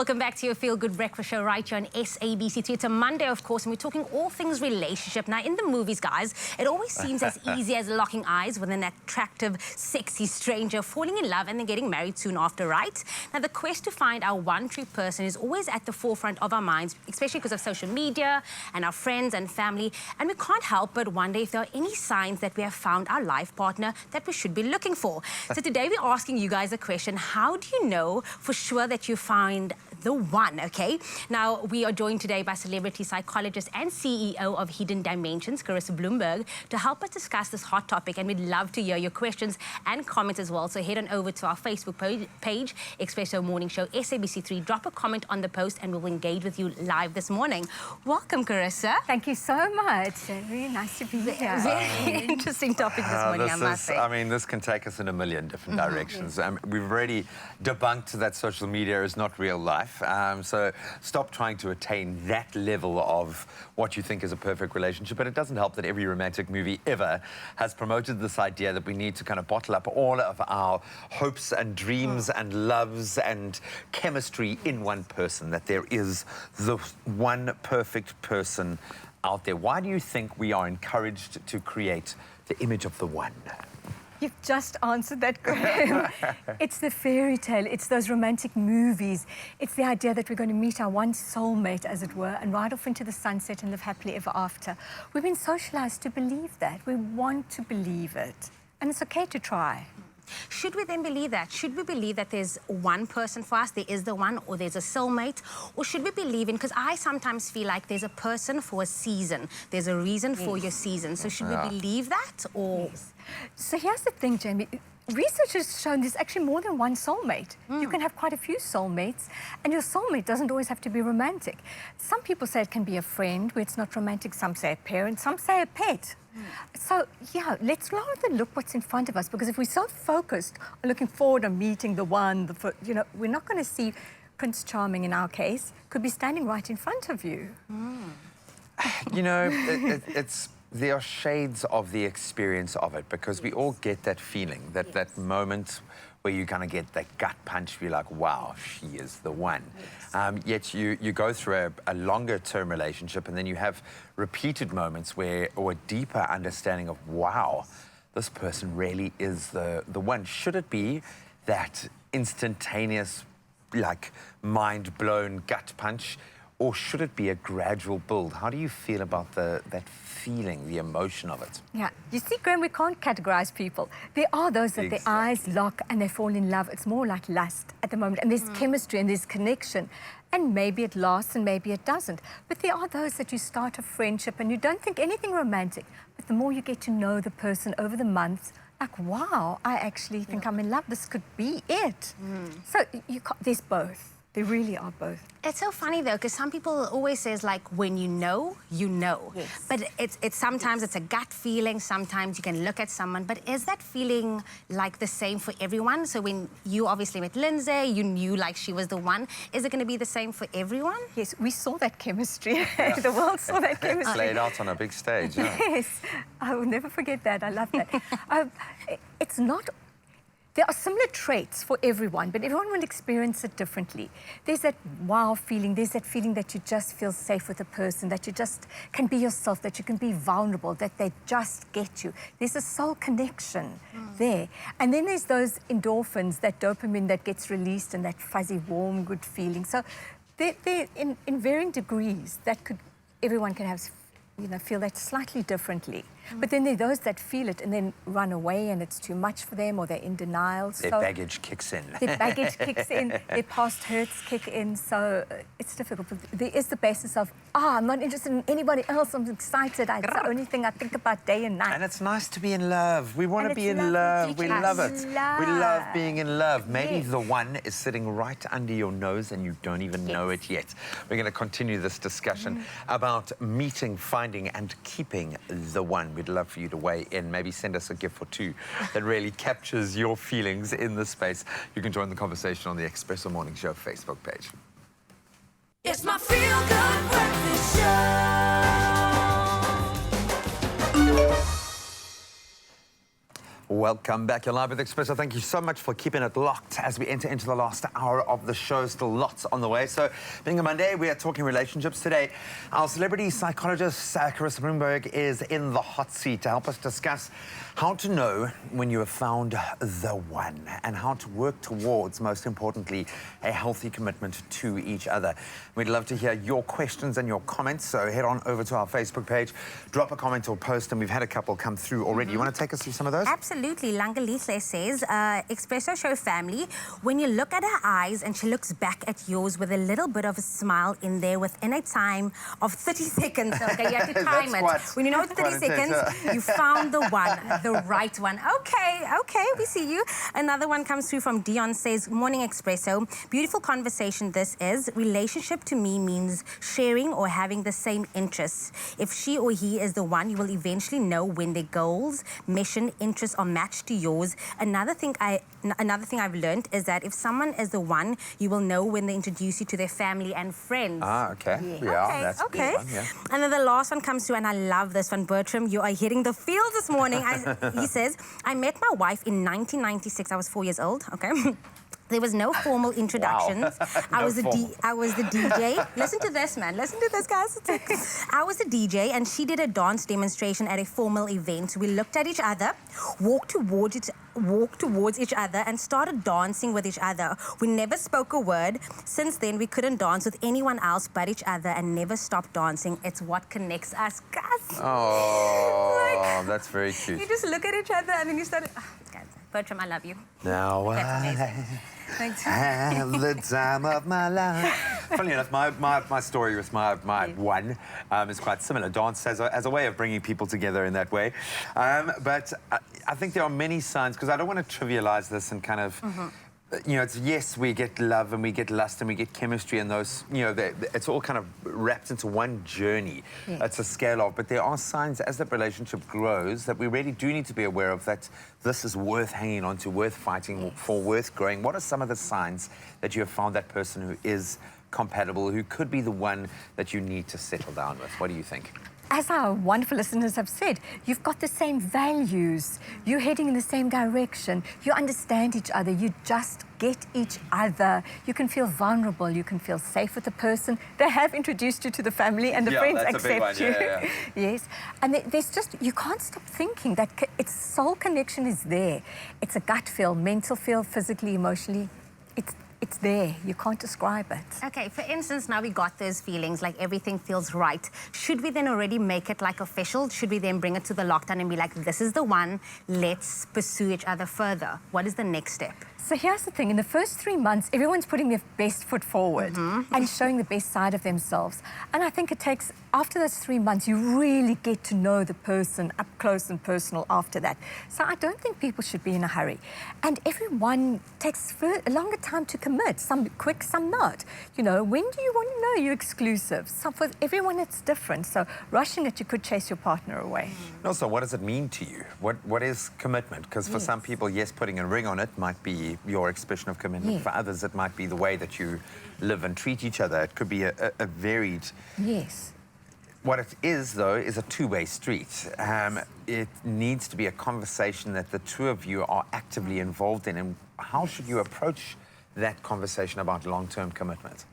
Welcome back to your Feel Good Breakfast Show right here on SABC3. It's a Monday, of course, and we're talking all things relationship. Now, in the movies, guys, it always seems as easy as locking eyes with an attractive, sexy stranger, falling in love and then getting married soon after, right? Now, the quest to find our one true person is always at the forefront of our minds, especially because of social media and our friends and family. And we can't help but wonder if there are any signs that we have found our life partner that we should be looking for. So today, we're asking you guys a question. How do you know for sure that you find the one, okay? Now, we are joined today by celebrity psychologist and CEO of Hidden Dimensions, Charissa Bloomberg, to help us discuss this hot topic, and we'd love to hear your questions and comments as well. So head on over to our Facebook page, Expresso Morning Show, SABC3. Drop a comment on the post and we'll engage with you live this morning. Welcome, Charissa. Thank you so much. Really nice to be here. Very interesting topic this morning, I must say. I mean, this can take us in a million different directions. We've already debunked that social media is not real life. So stop trying to attain that level of what you think is a perfect relationship. But it doesn't help that every romantic movie ever has promoted this idea that we need to kind of bottle up all of our hopes and dreams and loves and chemistry in one person, that there is the one perfect person out there. Why do you think we are encouraged to create the image of the one? You've just answered that, Graham. It's the fairy tale. It's those romantic movies. It's the idea that we're going to meet our one soulmate, as it were, and ride off into the sunset and live happily ever after. We've been socialized to believe that. We want to believe it. And it's okay to try. Should we then believe that? Should we believe that there's one person for us, there is the one, or there's a soulmate? Or should we believe in, because I sometimes feel like there's a person for a season. There's a reason for your season. So should we believe that, or...? Yes. So here's the thing, Jamie. Research has shown there's actually more than one soulmate. You can have quite a few soulmates, and your soulmate doesn't always have to be romantic. Some people say it can be a friend where it's not romantic. Some say a parent, some say a pet. So, yeah, let's rather look what's in front of us, because if we're so focused on looking forward and meeting the one, we're not going to see Prince Charming in our case, could be standing right in front of you. You know, there are shades of the experience of it, because we all get that feeling, that moment where you kind of get that gut punch, you're like, wow, she is the one. Yet you go through a longer-term relationship, and then you have repeated moments or a deeper understanding of, wow, this person really is the one. Should it be that instantaneous, like, mind-blown gut punch, or should it be a gradual build? How do you feel about that feeling, the emotion of it? Yeah, you see, Graham, we can't categorize people. There are those that their eyes lock and they fall in love. It's more like lust at the moment. And there's chemistry and there's connection. And maybe it lasts and maybe it doesn't. But there are those that you start a friendship and you don't think anything romantic. But the more you get to know the person over the months, like, wow, I actually think I'm in love. This could be it. So there's both. They really are both. It's so funny, though, because some people always says, like, when you know, you know. Yes. But it's sometimes it's a gut feeling, sometimes you can look at someone. But is that feeling, like, the same for everyone? So when you obviously met Lindsay, you knew, like, she was the one. Is it going to be the same for everyone? Yes, we saw that chemistry. The world saw that chemistry. It's laid out on a big stage. Yeah. Yes, I will never forget that. I love that. It's not... There are similar traits for everyone, but everyone will experience it differently. There's that wow feeling, there's that feeling that you just feel safe with a person, that you just can be yourself, that you can be vulnerable, that they just get you. There's a soul connection there. And then there's those endorphins, that dopamine that gets released, and that fuzzy, warm, good feeling. So they're in varying degrees, everyone can have, feel that slightly differently. But then there are those that feel it and then run away and it's too much for them, or they're in denial. Their baggage kicks in. Their baggage kicks in, their past hurts kick in, so it's difficult. But there is the basis of, I'm not interested in anybody else, I'm excited. It's the only thing I think about day and night. And it's nice to be in love. We want to be in love. We love it. We love being in love. Maybe the one is sitting right under your nose and you don't even know it yet. We're going to continue this discussion about meeting, finding and keeping the one. We'd love for you to weigh in. Maybe send us a gift or two that really captures your feelings in this space. You can join the conversation on the Expresso Morning Show Facebook page. It's my Feel Good Breakfast Show. Welcome back. You're live with Expresso. Thank you so much for keeping it locked as we enter into the last hour of the show. Still lots on the way. So, being a Monday, we are talking relationships today. Our celebrity psychologist, Charissa Bloomberg, is in the hot seat to help us discuss how to know when you have found the one and how to work towards, most importantly, a healthy commitment to each other. We'd love to hear your questions and your comments, so head on over to our Facebook page, drop a comment or post, and we've had a couple come through already. You want to take us through some of those? Absolutely. Langalihle says, Expresso show family, when you look at her eyes and she looks back at yours with a little bit of a smile in there within a time of 30 seconds. Okay, you have to time it. When you know it's 30 seconds, you found the one, the right one. Okay, we see you. Another one comes through from Dion, says, morning Expresso. Beautiful conversation this is. Relationship to me means sharing or having the same interests. If she or he is the one, you will eventually know when their goals, mission, interests are matched to yours. Another thing I've learned is that if someone is the one, you will know when they introduce you to their family and friends. Okay. Yeah, that's a good one, yeah. And then the last one comes through, and I love this one. Bertram, you are hitting the field this morning. He says, I met my wife in 1996. I was 4 years old, okay? There was no formal introductions. Wow. I was the DJ. Listen to this, man. Listen to this, guys. I was the DJ, and she did a dance demonstration at a formal event. We looked at each other, walked towards each other, and started dancing with each other. We never spoke a word. Since then, we couldn't dance with anyone else but each other and never stopped dancing. It's what connects us, guys. Oh, that's very cute. You just look at each other, and then you start... Bertram, I love you. Now Thanks. have the time of my life. Funny enough, my story with my one is quite similar. Dance as a way of bringing people together in that way. But I think there are many signs, because I don't want to trivialize this and kind of... You know, it's yes, we get love and we get lust and we get chemistry, and those, you know, it's all kind of wrapped into one journey. Yes. It's a scale of, but there are signs as that relationship grows that we really do need to be aware of, that this is worth hanging on to, worth fighting for, worth growing. What are some of the signs that you have found that person who is compatible, who could be the one that you need to settle down with? What do you think? As our wonderful listeners have said, you've got the same values, you're heading in the same direction, you understand each other, you just get each other, you can feel vulnerable, you can feel safe with the person. They have introduced you to the family and the friends accept you. Yes, and there's just, you can't stop thinking that its soul connection is there. It's a gut feel, mental feel, physically, emotionally. It's there. You can't describe it. Okay, for instance, now we got those feelings, like everything feels right. Should we then already make it like official? Should we then bring it to the lockdown and be like, this is the one, let's pursue each other further? What is the next step? So here's the thing, in the first 3 months, everyone's putting their best foot forward and showing the best side of themselves. And I think it takes, after those 3 months, you really get to know the person up close and personal after that. So I don't think people should be in a hurry. And everyone takes a longer time to commit, some quick, some not. You know, when do you want to know you're exclusive? So for everyone, it's different. So rushing it, you could chase your partner away. And also, what does it mean to you? What is commitment? Because for some people, yes, putting a ring on it might be your expression of commitment. For others, it might be the way that you live and treat each other. It could be a varied... Yes. What it is, though, is a two-way street. It needs to be a conversation that the two of you are actively involved in. And how should you approach that conversation about long-term commitment?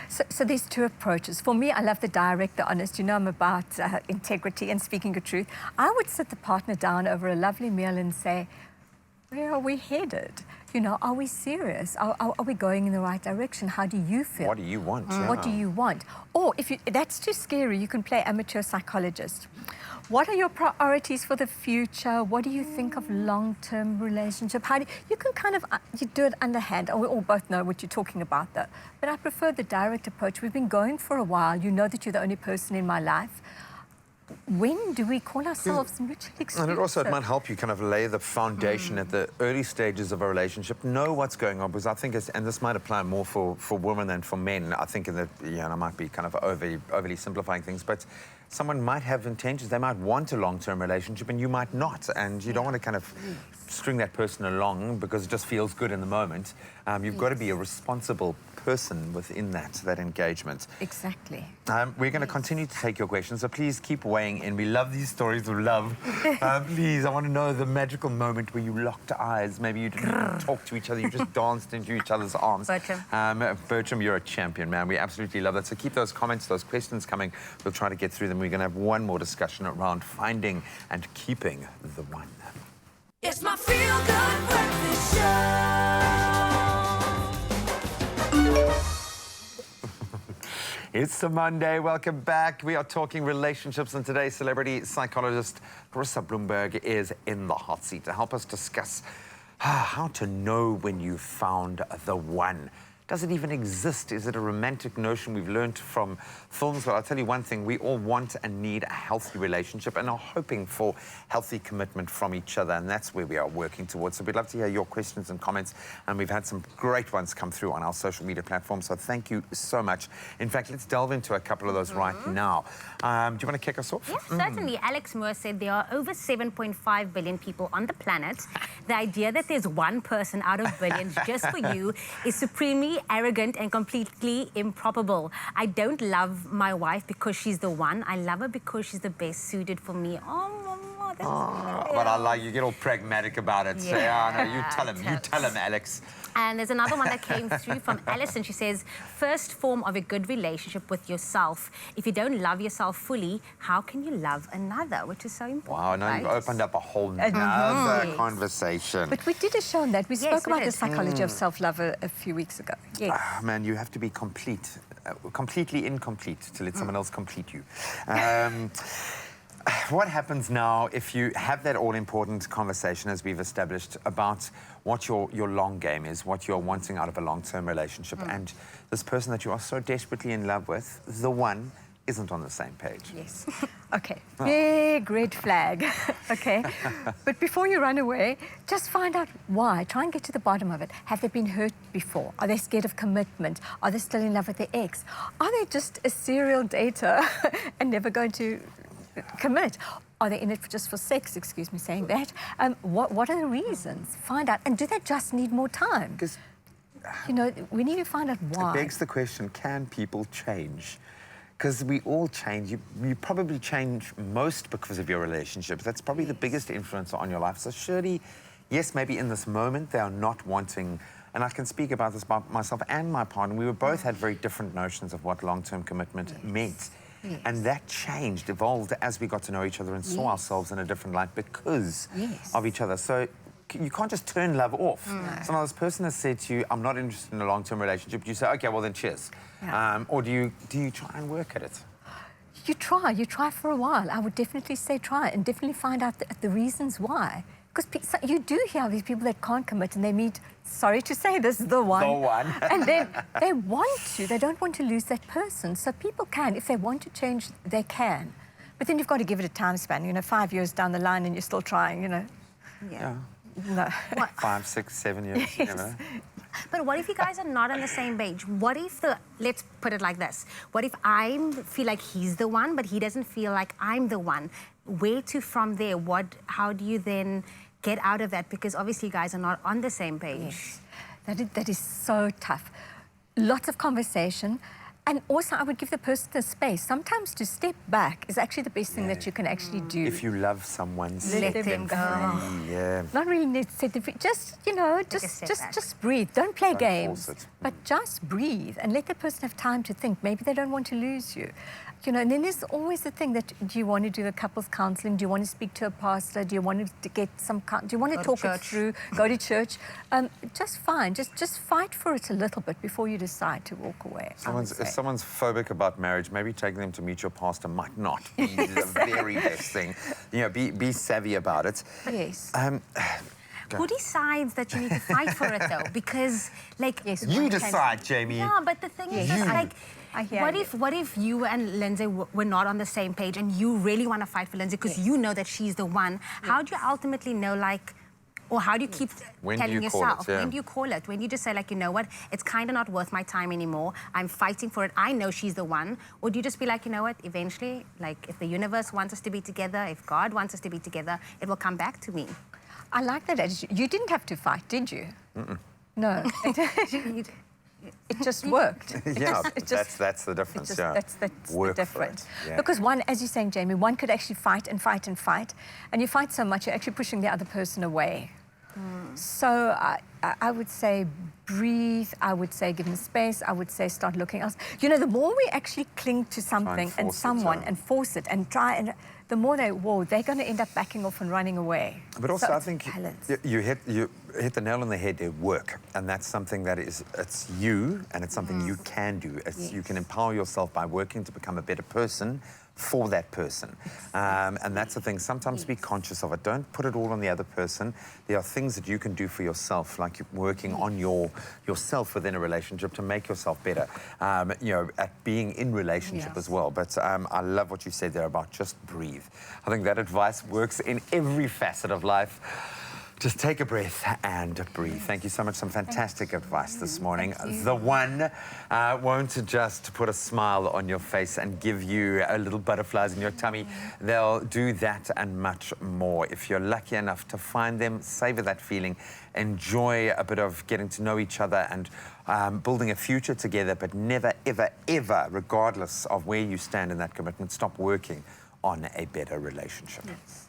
So there's two approaches. For me, I love the direct, the honest. You know, I'm about integrity and speaking the truth. I would sit the partner down over a lovely meal and say, where are we headed? You know, are we serious? Are we going in the right direction? How do you feel? What do you want? What do you want? Or if that's too scary, you can play amateur psychologist. What are your priorities for the future? What do you think of long-term relationship? You can kind of you do it underhand. We all both know what you're talking about, though. But I prefer the direct approach. We've been going for a while. You know that you're the only person in my life. When do we call ourselves mutually exclusive? And it might help you kind of lay the foundation at the early stages of a relationship, know what's going on, because I think, and this might apply more for women than for men, I think, I might be kind of overly simplifying things, but someone might have intentions, they might want a long-term relationship and you might not, and you don't want to kind of string that person along because it just feels good in the moment. You've got to be a responsible person within that engagement. Exactly. We're going to continue to take your questions, so please keep weighing in. We love these stories of love. Please, I want to know the magical moment where you locked eyes. Maybe you didn't even talk to each other, you just danced into each other's arms. Bertram, you're a champion, man. We absolutely love that. So keep those comments, those questions coming. We'll try to get through them. We're going to have one more discussion around finding and keeping the one. It's my feel-good breakfast show. It's a Monday. Welcome back. We are talking relationships, and today's celebrity psychologist Charissa Bloomberg is in the hot seat to help us discuss how to know when you've found the one. Does it even exist? Is it a romantic notion we've learned from films? Well, I'll tell you one thing. We all want and need a healthy relationship and are hoping for healthy commitment from each other, and that's where we are working towards. So we'd love to hear your questions and comments, and we've had some great ones come through on our social media platforms, so thank you so much. In fact, let's delve into a couple of those right now. Do you want to kick us off? Yes, certainly. Alex Moore said there are over 7.5 billion people on the planet. The idea that there's one person out of billions just for you is supremely arrogant and completely improbable. I don't love my wife because she's the one. I love her because she's the best suited for me. Oh, Mama, that's But I like you get all pragmatic about it. Say, no, you tell him, Alex. And there's another one that came through from Alison. She says, first form of a good relationship with yourself. If you don't love yourself fully, how can you love another? Which is so important. Wow, now you've opened up a whole nother conversation. But we did a show on that. We spoke about the psychology of self-love a few weeks ago. Yes. Man, you have to be complete, completely incomplete to let someone else complete you. What happens now if you have that all-important conversation, as we've established, about what your long game is, what you're wanting out of a long-term relationship, and this person that you are so desperately in love with, the one, isn't on the same page? Yes. Okay. Big red flag. Okay. But before you run away, just find out why. Try and get to the bottom of it. Have they been hurt before? Are they scared of commitment? Are they still in love with their ex? Are they just a serial dater and never going to commit? Are they in it just for sex? Excuse me saying that. What are the reasons? Find out. And do they just need more time? Because, you know, we need to find out why. It begs the question, can people change? Because we all change. You probably change most because of your relationship. That's probably the biggest influence on your life. So surely, yes, maybe in this moment they are not wanting, and I can speak about this about myself and my partner. We were both had very different notions of what long-term commitment meant. Yes. And that changed, evolved as we got to know each other and saw ourselves in a different light because of each other. So you can't just turn love off. So now this person has said to you, I'm not interested in a long-term relationship. You say, okay, well then cheers. Or do you try and work at it? You try for a while. I would definitely say try and definitely find out the reasons why. Because you do hear these people that can't commit and they meet, sorry to say this, the one. The one. And then they want to, they don't want to lose that person. So people can, if they want to change, they can. But then you've got to give it a time span, you know, 5 years down the line and you're still trying, you know. Yeah. No. 5, 6, 7 years, you know. But what if you guys are not on the same page? What if let's put it like this. What if I feel like he's the one, but he doesn't feel like I'm the one? Where to from there? How do you then get out of that? Because obviously you guys are not on the same page. Yes. That is so tough. Lots of conversation. And also, I would give the person the space. Sometimes to step back is actually the best thing that you can actually do. If you love someone, let them go. Yeah. Not really need to set them free. Just, you know, just breathe. Don't play games. But just breathe and let the person have time to think. Maybe they don't want to lose you. You know, and then there's always the thing that, do you want to do a couples counseling? Do you want to speak to a pastor? Do you want to get some, do you want to talk it through? Go to church? Just fine. Just fight for it a little bit before you decide to walk away. If someone's phobic about marriage, maybe taking them to meet your pastor might not be the very best thing. You know, be savvy about it. Yes. Who decides that you need to fight for it, though? Because, like... Yes, you decide, Jamie. Yeah, but the thing is, like... What if you and Lindsay were not on the same page and you really want to fight for Lindsay because you know that she's the one? How do you ultimately know, like, Or how do you keep When do telling you call it? yourself? Yeah. When do you call it? When you just say, like, you know what, it's kind of not worth my time anymore. I'm fighting for it. I know she's the one. Or do you just be like, you know what, eventually, like, if the universe wants us to be together, if God wants us to be together, it will come back to me. I like that attitude. You didn't have to fight, did you? No. It just worked. Yeah, that's the difference. Yeah. That's Work the for it. difference. Yeah. Because one, as you're saying, Jamie, one could actually fight and fight and fight. And you fight so much, you're actually pushing the other person away. So I would say breathe. I would say give them space. I would say start looking else. You know, the more we actually cling to something and force it, someone yeah. and force it and try, and the more they're going to end up backing off and running away. But also, So I it's think balance. you hit the nail on the head there, work. And that's something that it's you, and it's something you can do. You can empower yourself by working to become a better person for that person. And that's the thing. Sometimes be conscious of it. Don't put it all on the other person. There are things that you can do for yourself, like working on yourself within a relationship to make yourself better, you know, at being in relationship as well. But I love what you said there about just breathe. I think that advice works in every facet of life. Just take a breath and breathe. Thank you so much. Some fantastic advice this morning. The one won't just put a smile on your face and give you a little butterflies in your tummy. They'll do that and much more. If you're lucky enough to find them, savor that feeling. Enjoy a bit of getting to know each other and building a future together, but never, ever, ever, regardless of where you stand in that commitment, stop working on a better relationship. Yes.